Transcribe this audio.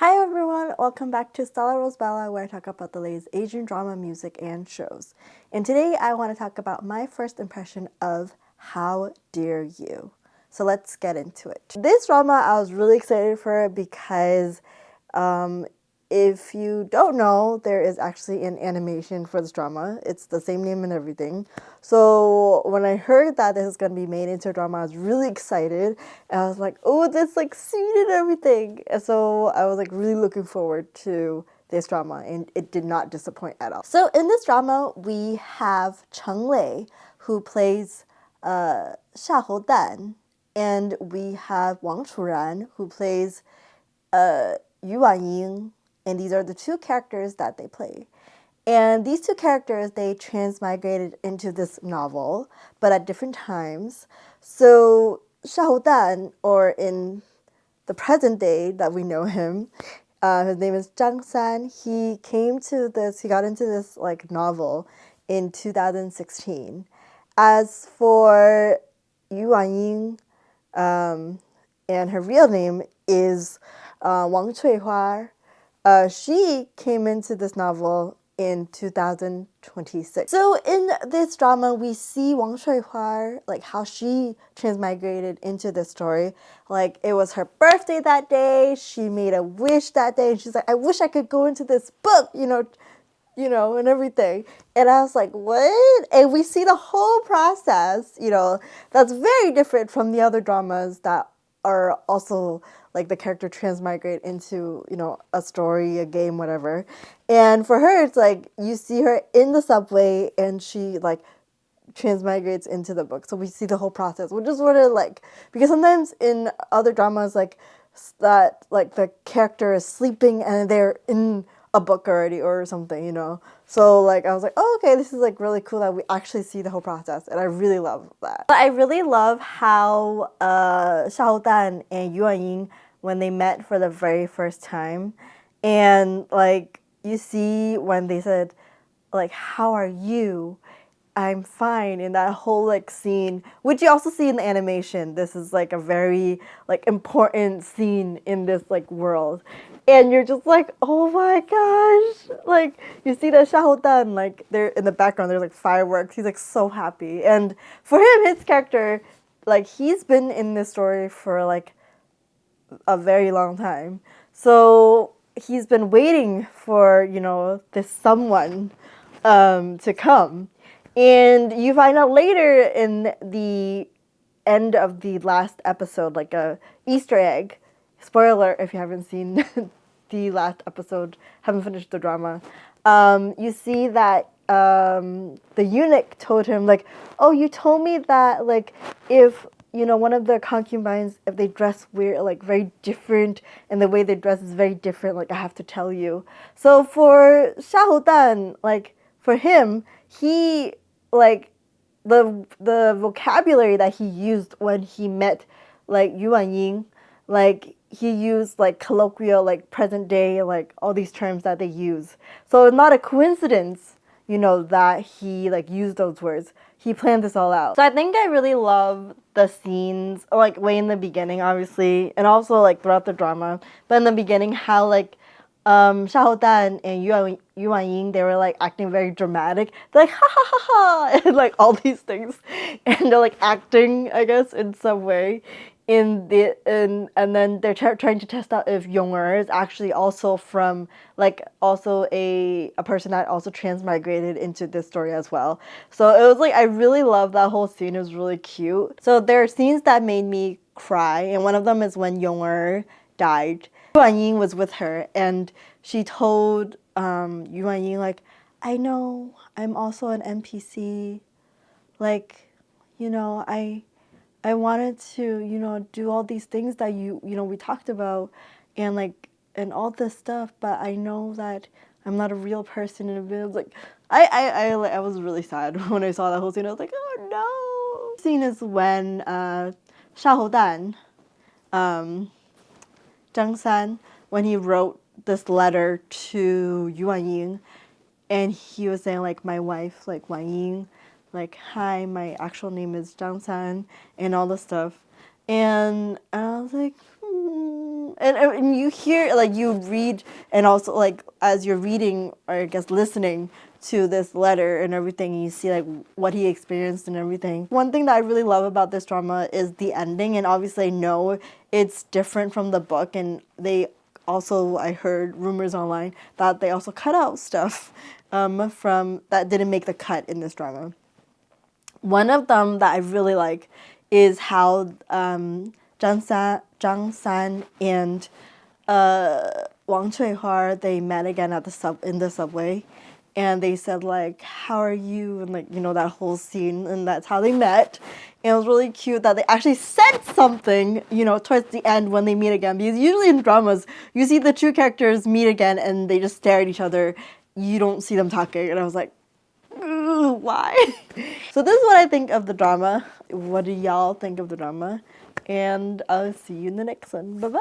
Hi everyone, welcome back to Stella Rose Bella, where I talk about the latest Asian drama, music, and shows. And today I want to talk about my first impression of How Dare You. So let's get into it. This drama I was really excited for because if you don't know, there is actually an animation for this drama. It's the same name and everything. So when I heard that this is going to be made into a drama, I was really excited. And I was like, oh, this like scene and everything. And so I was like really looking forward to this drama, and it did not disappoint at all. So in this drama, we have Cheng Lei, who plays Xiahou Dan, and we have Wang Chu Ran, who plays Yu and these are the two characters that they play. And these two characters, they transmigrated into this novel, but at different times. So Xiahou Dan, or in the present day that we know him, his name is Zhang San. He got into this like novel in 2016. As for Yu and her real name is Wang Chu Ran. She came into this novel in 2026. So in this drama, we see Wang Chu Ran, like how she transmigrated into this story. Like it was her birthday that day. She made a wish that day, and she's like, "I wish I could go into this book," and everything. And I was like, what? And we see the whole process, that's very different from the other dramas that are also like the character transmigrate into, a story, a game, whatever. And for her, it's like you see her in the subway and she like transmigrates into the book. So we see the whole process, which is what I like. Because sometimes in other dramas, like that, like the character is sleeping and they're in a book already or something. So like I was like, oh, okay, this is like really cool that we actually see the whole process, and I really love that. But I really love how Xiahou Dan and Yuan when they met for the very first time, and like you see when they said like, how are you? I'm fine, in that whole like scene, which you also see in the animation. This is like a very like important scene in this like world. And you're just like, oh my gosh. Like you see that Xiahou Dan, like they're in the background, there's like fireworks. He's like so happy. And for him, his character, like he's been in this story for like a very long time. So he's been waiting for, this someone to come. And you find out later in the end of the last episode, like a Easter egg. Spoiler if you haven't seen the last episode, haven't finished the drama. You see that the eunuch told him like, oh, you told me that like if one of the concubines, if they dress weird, like very different, and the way they dress is very different, like I have to tell you. So for Xiahou Dan, like for him, he like the vocabulary that he used when he met like Yuan like he used like colloquial, like present day, like all these terms that they use. So it's not a coincidence, that he like used those words. He planned this all out. So I think I really love the scenes, like way in the beginning, obviously, and also like throughout the drama. But in the beginning, how like Xiahou Dan and Yuan they were like acting very dramatic. They're like ha ha ha ha and like all these things, and they're like acting, I guess, in some way. And then they're trying to test out if Yong'er is actually also from like also a person that also transmigrated into this story as well. So it was like I really love that whole scene. It was really cute. So there are scenes that made me cry, and one of them is when Yong'er died. Yuan Ying was with her, and she told Yuan Ying like, I know I'm also an NPC, like, I wanted to, do all these things that we talked about, and like, and all this stuff, but I know that I'm not a real person. And it was like, I was really sad when I saw that whole scene. I was like, oh no. The scene is when Xiahou Dan, Zhang San, when he wrote this letter to Yuan Ying, and he was saying like, my wife, like Wang Ying, like, hi, my actual name is Zhang San, and all this stuff. And I was like, And you hear, like, you read, and also, like, as you're reading, or I guess listening to this letter and everything, you see, like, what he experienced and everything. One thing that I really love about this drama is the ending, and obviously I know it's different from the book, and they also, I heard rumors online that they also cut out stuff from that didn't make the cut in this drama. One of them that I really like is how Zhang San and Wang Chu they met again at in the subway, and they said, like, how are you, and, like, you know, that whole scene, and that's how they met. And it was really cute that they actually said something, you know, towards the end when they meet again, because usually in dramas you see the two characters meet again and they just stare at each other, you don't see them talking, and I was like, why? So this is what I think of the drama. What do y'all think of the drama? And I'll see you in the next one. Bye bye.